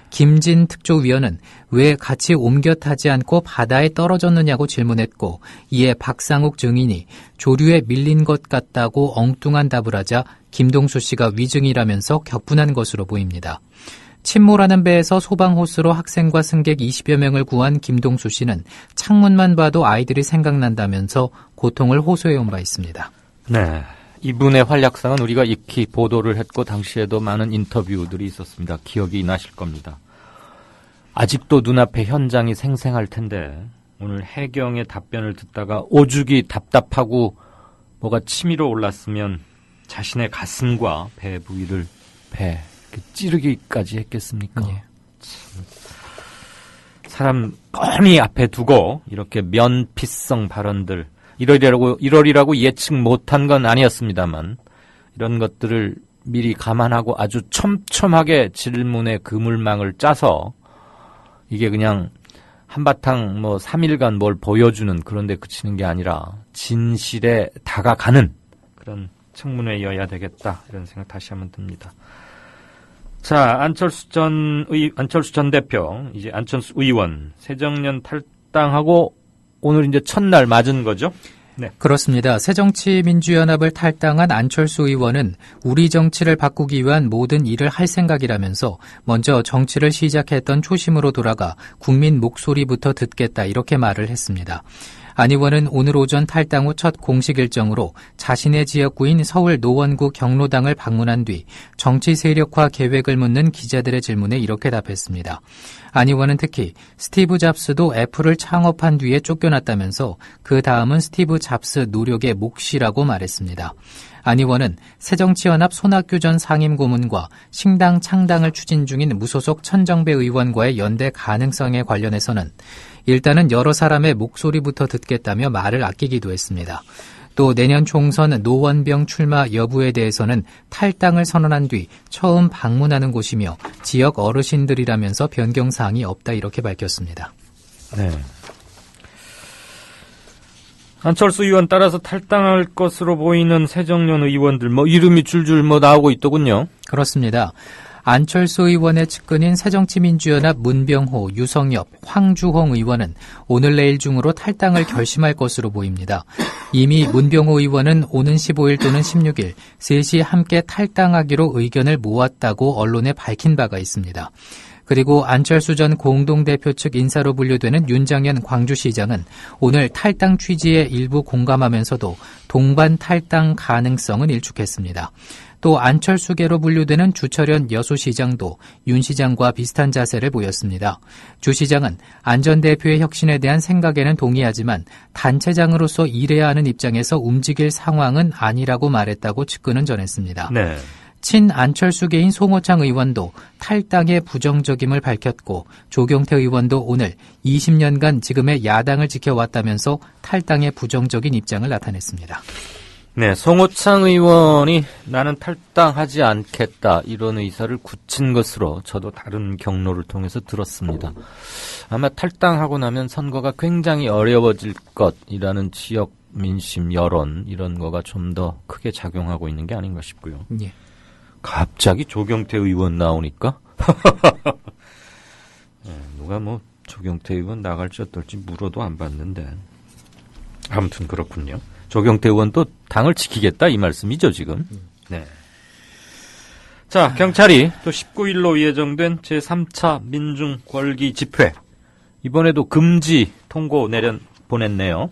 김진 특조위원은 왜 같이 옮겨 타지 않고 바다에 떨어졌느냐고 질문했고 이에 박상욱 증인이 조류에 밀린 것 같다고 엉뚱한 답을 하자 김동수 씨가 위증이라면서 격분한 것으로 보입니다. 침몰하는 배에서 소방호스로 학생과 승객 20여 명을 구한 김동수 씨는 창문만 봐도 아이들이 생각난다면서 고통을 호소해온 바 있습니다. 네. 이분의 활약상은 우리가 익히 보도를 했고 당시에도 많은 인터뷰들이 있었습니다. 기억이 나실 겁니다. 아직도 눈앞에 현장이 생생할 텐데 오늘 해경의 답변을 듣다가 오죽이 답답하고 뭐가 치밀어 올랐으면 자신의 가슴과 배 부위를 찌르기까지 했겠습니까? 예. 참. 사람 뻔히 앞에 두고 이렇게 면피성 발언들 이러리라고 예측 못한 건 아니었습니다만 이런 것들을 미리 감안하고 아주 촘촘하게 질문의 그물망을 짜서 이게 그냥 한바탕 3일간 뭘 보여주는 그런 데 그치는 게 아니라 진실에 다가가는 그런 청문회여야 되겠다 이런 생각 다시 한번 듭니다. 자, 안철수 전 대표, 이제 안철수 의원 새정년 탈당하고 오늘 이제 첫날 맞은 거죠? 네. 그렇습니다. 새정치민주연합을 탈당한 안철수 의원은 우리 정치를 바꾸기 위한 모든 일을 할 생각이라면서 먼저 정치를 시작했던 초심으로 돌아가 국민 목소리부터 듣겠다 이렇게 말을 했습니다. 안 의원은 오늘 오전 탈당 후 첫 공식 일정으로 자신의 지역구인 서울 노원구 경로당을 방문한 뒤 정치 세력화 계획을 묻는 기자들의 질문에 이렇게 답했습니다. 안 의원은 특히 스티브 잡스도 애플을 창업한 뒤에 쫓겨났다면서 그 다음은 스티브 잡스 노력의 몫이라고 말했습니다. 안 의원은 새정치연합 손학규 전 상임고문과 신당 창당을 추진 중인 무소속 천정배 의원과의 연대 가능성에 관련해서는 일단은 여러 사람의 목소리부터 듣겠다며 말을 아끼기도 했습니다. 또 내년 총선 노원병 출마 여부에 대해서는 탈당을 선언한 뒤 처음 방문하는 곳이며 지역 어르신들이라면서 변경사항이 없다 이렇게 밝혔습니다. 네. 안철수 의원 따라서 탈당할 것으로 보이는 새정년 의원들 이름이 줄줄 나오고 있더군요. 그렇습니다. 안철수 의원의 측근인 새정치민주연합 문병호, 유성엽, 황주홍 의원은 오늘 내일 중으로 탈당을 결심할 것으로 보입니다. 이미 문병호 의원은 오는 15일 또는 16일 3시 함께 탈당하기로 의견을 모았다고 언론에 밝힌 바가 있습니다. 그리고 안철수 전 공동대표 측 인사로 분류되는 윤장현 광주시장은 오늘 탈당 취지에 일부 공감하면서도 동반 탈당 가능성은 일축했습니다. 또 안철수계로 분류되는 주철현 여수시장도 윤 시장과 비슷한 자세를 보였습니다. 주 시장은 안 전 대표의 혁신에 대한 생각에는 동의하지만 단체장으로서 일해야 하는 입장에서 움직일 상황은 아니라고 말했다고 측근은 전했습니다. 네. 친 안철수계인 송호창 의원도 탈당에 부정적임을 밝혔고 조경태 의원도 오늘 20년간 지금의 야당을 지켜왔다면서 탈당에 부정적인 입장을 나타냈습니다. 네, 송호창 의원이 나는 탈당하지 않겠다 이런 의사를 굳힌 것으로 저도 다른 경로를 통해서 들었습니다. 아마 탈당하고 나면 선거가 굉장히 어려워질 것이라는 지역 민심, 여론 이런 거가 좀 더 크게 작용하고 있는 게 아닌가 싶고요. 예. 갑자기 조경태 의원 나오니까 네, 누가 조경태 의원 나갈지 어떨지 물어도 안 받는데 아무튼 그렇군요. 조경태 의원도 당을 지키겠다 이 말씀이죠 지금. 네. 자, 경찰이 또 19일로 예정된 제3차 민중궐기 집회 이번에도 금지 통고 보냈네요.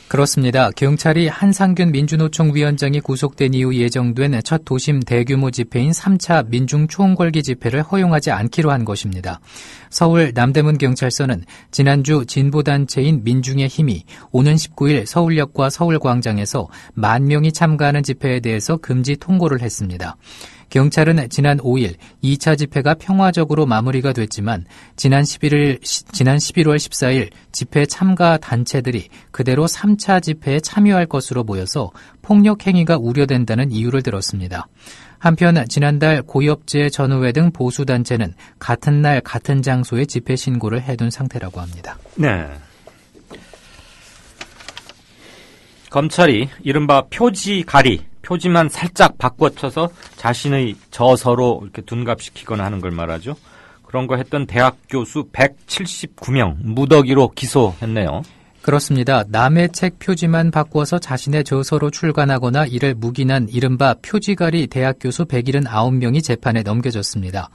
그렇습니다. 경찰이 한상균 민주노총 위원장이 구속된 이후 예정된 첫 도심 대규모 집회인 3차 민중총궐기 집회를 허용하지 않기로 한 것입니다. 서울 남대문 경찰서는 지난주 진보단체인 민중의 힘이 오는 19일 서울역과 서울광장에서 10,000명이 참가하는 집회에 대해서 금지 통고를 했습니다. 경찰은 지난 5일 2차 집회가 평화적으로 마무리가 됐지만 지난 11월 14일 집회 참가 단체들이 그대로 3차 집회에 참여할 것으로 보여서 폭력 행위가 우려된다는 이유를 들었습니다. 한편 지난달 고엽제 전우회 등 보수단체는 같은 날 같은 장소에 집회 신고를 해둔 상태라고 합니다. 네. 검찰이 이른바 표지만 살짝 바꿔쳐서 자신의 저서로 이렇게 둔갑시키거나 하는 걸 말하죠. 그런 거 했던 대학 교수 179명 무더기로 기소했네요. 그렇습니다. 남의 책 표지만 바꿔서 자신의 저서로 출간하거나 이를 묵인한 이른바 표지가리 대학 교수 179명이 재판에 넘겨졌습니다.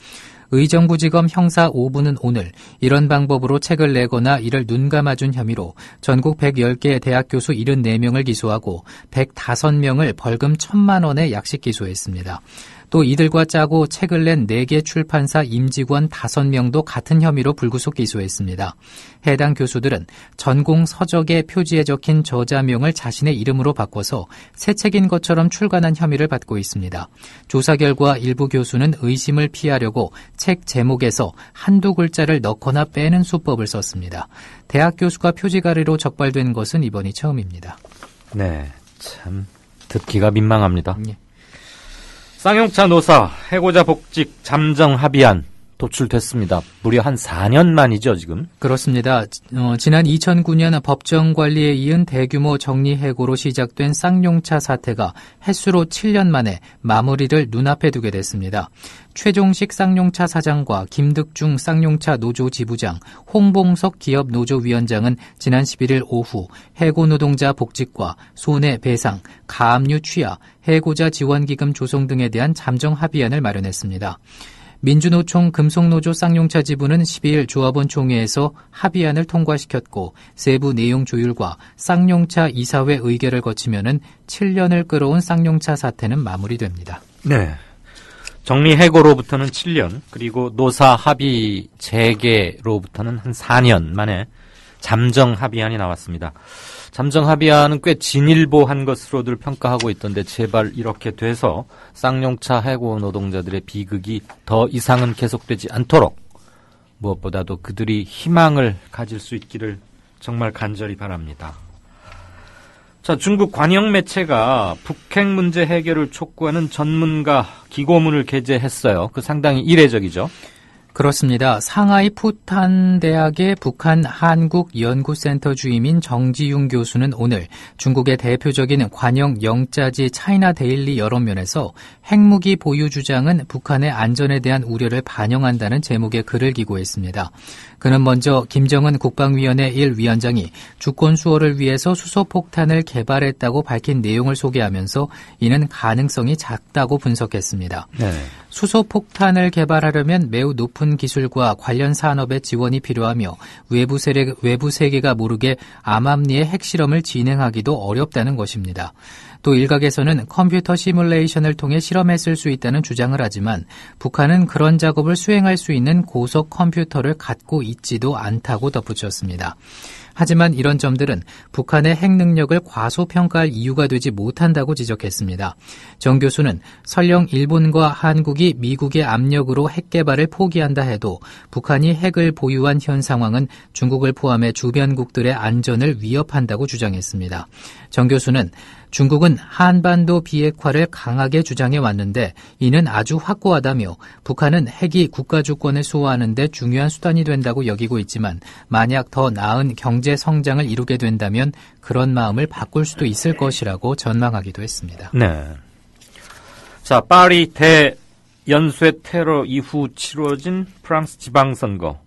의정부지검 형사 5부는 오늘 이런 방법으로 책을 내거나 이를 눈감아준 혐의로 전국 110개 대학 교수 74명을 기소하고 105명을 벌금 1,000만 원에 약식 기소했습니다. 또 이들과 짜고 책을 낸 4개 출판사 임직원 5명도 같은 혐의로 불구속 기소했습니다. 해당 교수들은 전공 서적의 표지에 적힌 저자명을 자신의 이름으로 바꿔서 새 책인 것처럼 출간한 혐의를 받고 있습니다. 조사 결과 일부 교수는 의심을 피하려고 책 제목에서 한두 글자를 넣거나 빼는 수법을 썼습니다. 대학 교수가 표지가리로 적발된 것은 이번이 처음입니다. 네, 참 듣기가 민망합니다. 예. 쌍용차 노사 해고자 복직 잠정 합의안 도출됐습니다. 무려 한 4년 만이죠, 지금? 그렇습니다. 지난 2009년 법정 관리에 이은 대규모 정리해고로 시작된 쌍용차 사태가 햇수로 7년 만에 마무리를 눈앞에 두게 됐습니다. 최종식 쌍용차 사장과 김득중 쌍용차 노조 지부장, 홍봉석 기업 노조 위원장은 지난 11일 오후 해고 노동자 복직과 손해배상, 가압류 취하, 해고자 지원기금 조성 등에 대한 잠정 합의안을 마련했습니다. 민주노총 금속노조 쌍용차 지부는 12일 조합원 총회에서 합의안을 통과시켰고 세부 내용 조율과 쌍용차 이사회 의결을 거치면은 7년을 끌어온 쌍용차 사태는 마무리됩니다. 네. 정리해고로부터는 7년, 그리고 노사 합의 재개로부터는 한 4년 만에 잠정 합의안이 나왔습니다. 잠정 합의안은 꽤 진일보한 것으로들 평가하고 있던데 제발 이렇게 돼서 쌍용차 해고 노동자들의 비극이 더 이상은 계속되지 않도록 무엇보다도 그들이 희망을 가질 수 있기를 정말 간절히 바랍니다. 자, 중국 관영 매체가 북핵 문제 해결을 촉구하는 전문가 기고문을 게재했어요. 그 상당히 이례적이죠. 그렇습니다. 상하이 푸탄 대학의 북한 한국 연구센터 주임인 정지용 교수는 오늘 중국의 대표적인 관영 영자지 차이나 데일리 여론면에서 핵무기 보유 주장은 북한의 안전에 대한 우려를 반영한다는 제목의 글을 기고했습니다. 그는 먼저 김정은 국방위원회 1위원장이 주권 수호를 위해서 수소폭탄을 개발했다고 밝힌 내용을 소개하면서 이는 가능성이 작다고 분석했습니다. 네. 수소폭탄을 개발하려면 매우 높은 기술과 관련 산업의 지원이 필요하며 외부 세계가 모르게 암암리의 핵실험을 진행하기도 어렵다는 것입니다. 또 일각에서는 컴퓨터 시뮬레이션을 통해 실험했을 수 있다는 주장을 하지만 북한은 그런 작업을 수행할 수 있는 고속 컴퓨터를 갖고 있지도 않다고 덧붙였습니다. 하지만 이런 점들은 북한의 핵 능력을 과소평가할 이유가 되지 못한다고 지적했습니다. 정 교수는 설령 일본과 한국이 미국의 압력으로 핵 개발을 포기한다 해도 북한이 핵을 보유한 현 상황은 중국을 포함해 주변국들의 안전을 위협한다고 주장했습니다. 정 교수는 중국은 한반도 비핵화를 강하게 주장해 왔는데 이는 아주 확고하다며 북한은 핵이 국가 주권을 수호하는 데 중요한 수단이 된다고 여기고 있지만 만약 더 나은 경제 성장을 이루게 된다면 그런 마음을 바꿀 수도 있을 것이라고 전망하기도 했습니다. 네. 자, 파리 대연쇄 테러 이후 치러진 프랑스 지방선거.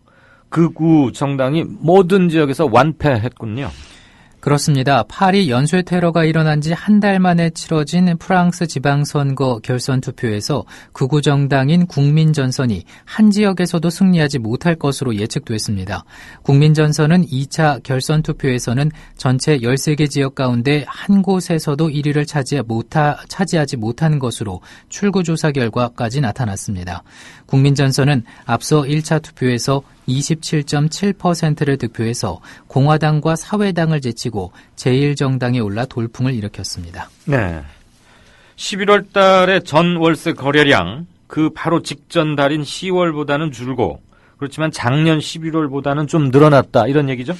극우 정당이 모든 지역에서 완패했군요. 그렇습니다. 파리 연쇄 테러가 일어난 지 한 달 만에 치러진 프랑스 지방선거 결선 투표에서 극우 정당인 국민전선이 한 지역에서도 승리하지 못할 것으로 예측됐습니다. 국민전선은 2차 결선 투표에서는 전체 13개 지역 가운데 한 곳에서도 1위를 차지하지 못한 것으로 출구조사 결과까지 나타났습니다. 국민전선은 앞서 1차 투표에서 27.7%를 득표해서 공화당과 사회당을 제치고 제1정당에 올라 돌풍을 일으켰습니다. 네. 11월 달에 전 월세 거래량, 그 바로 직전 달인 10월보다는 줄고, 그렇지만 작년 11월보다는 좀 늘어났다, 이런 얘기죠?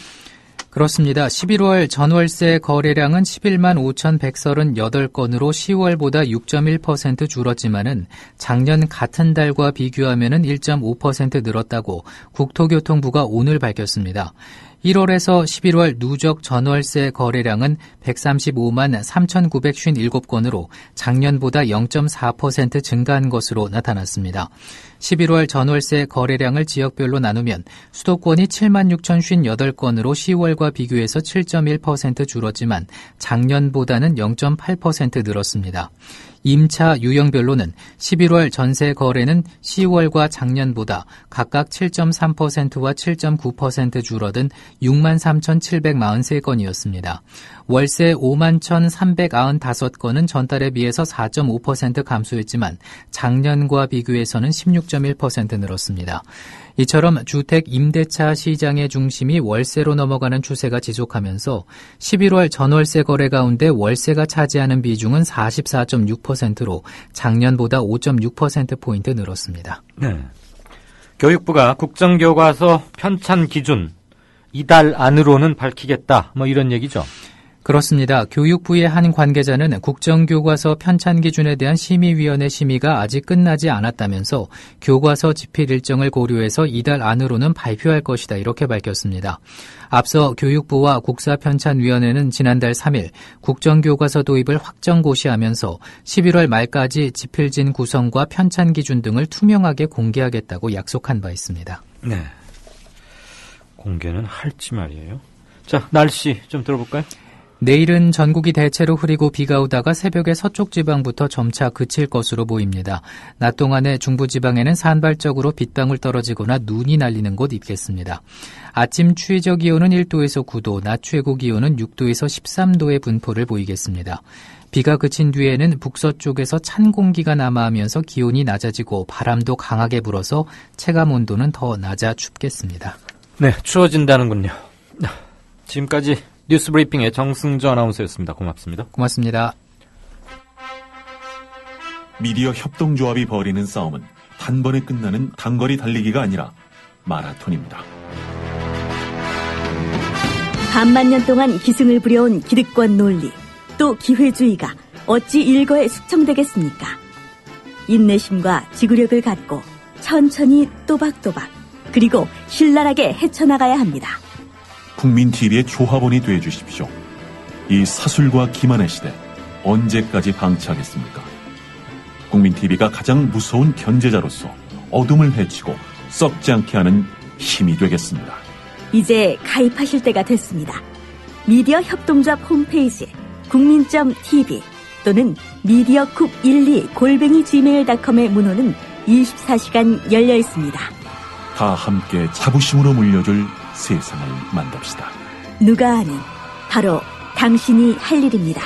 그렇습니다. 11월 전월세 거래량은 11만 5,138건으로 10월보다 6.1% 줄었지만은 작년 같은 달과 비교하면은 1.5% 늘었다고 국토교통부가 오늘 밝혔습니다. 1월에서 11월 누적 전월세 거래량은 135만 3,957건으로 작년보다 0.4% 증가한 것으로 나타났습니다. 11월 전월세 거래량을 지역별로 나누면 수도권이 7만 6,058건으로 10월과 비교해서 7.1% 줄었지만 작년보다는 0.8% 늘었습니다. 임차 유형별로는 11월 전세 거래는 10월과 작년보다 각각 7.3%와 7.9% 줄어든 6만 3,743건이었습니다. 월세 5만 1,395건은 전달에 비해서 4.5% 감소했지만 작년과 비교해서는 16.1% 늘었습니다. 이처럼 주택 임대차 시장의 중심이 월세로 넘어가는 추세가 지속하면서 11월 전월세 거래 가운데 월세가 차지하는 비중은 44.6%로 작년보다 5.6%포인트 늘었습니다. 네. 교육부가 국정교과서 편찬 기준 이달 안으로는 밝히겠다, 이런 얘기죠? 그렇습니다. 교육부의 한 관계자는 국정교과서 편찬 기준에 대한 심의위원회 심의가 아직 끝나지 않았다면서 교과서 집필 일정을 고려해서 이달 안으로는 발표할 것이다, 이렇게 밝혔습니다. 앞서 교육부와 국사편찬위원회는 지난달 3일 국정교과서 도입을 확정고시하면서 11월 말까지 집필진 구성과 편찬 기준 등을 투명하게 공개하겠다고 약속한 바 있습니다. 네. 공개는 할지 말이에요. 자, 날씨 좀 들어볼까요? 내일은 전국이 대체로 흐리고 비가 오다가 새벽에 서쪽 지방부터 점차 그칠 것으로 보입니다. 낮 동안에 중부지방에는 산발적으로 빗방울 떨어지거나 눈이 날리는 곳 있겠습니다. 아침 최저 기온은 1도에서 9도, 낮 최고 기온은 6도에서 13도의 분포를 보이겠습니다. 비가 그친 뒤에는 북서쪽에서 찬 공기가 남하하면서 기온이 낮아지고 바람도 강하게 불어서 체감 온도는 더 낮아 춥겠습니다. 네, 추워진다는군요. 지금까지 뉴스 브리핑의 정승조 아나운서였습니다. 고맙습니다. 고맙습니다. 미디어 협동조합이 벌이는 싸움은 단번에 끝나는 단거리 달리기가 아니라 마라톤입니다. 반만 년 동안 기승을 부려온 기득권 논리. 또 기회주의가 어찌 일거에 숙청되겠습니까? 인내심과 지구력을 갖고 천천히 또박또박 그리고 신랄하게 헤쳐나가야 합니다. 국민TV의 조합원이 되어주십시오. 이 사술과 기만의 시대 언제까지 방치하겠습니까? 국민TV가 가장 무서운 견제자로서 어둠을 헤치고 썩지 않게 하는 힘이 되겠습니다. 이제 가입하실 때가 됐습니다. 미디어 협동조합 홈페이지 국민.tv 또는 mediacoup12@gmail.com의 문호는 24시간 열려 있습니다. 다 함께 자부심으로 물려줄 세상을 만듭시다. 누가 아는 바로 당신이 할 일입니다.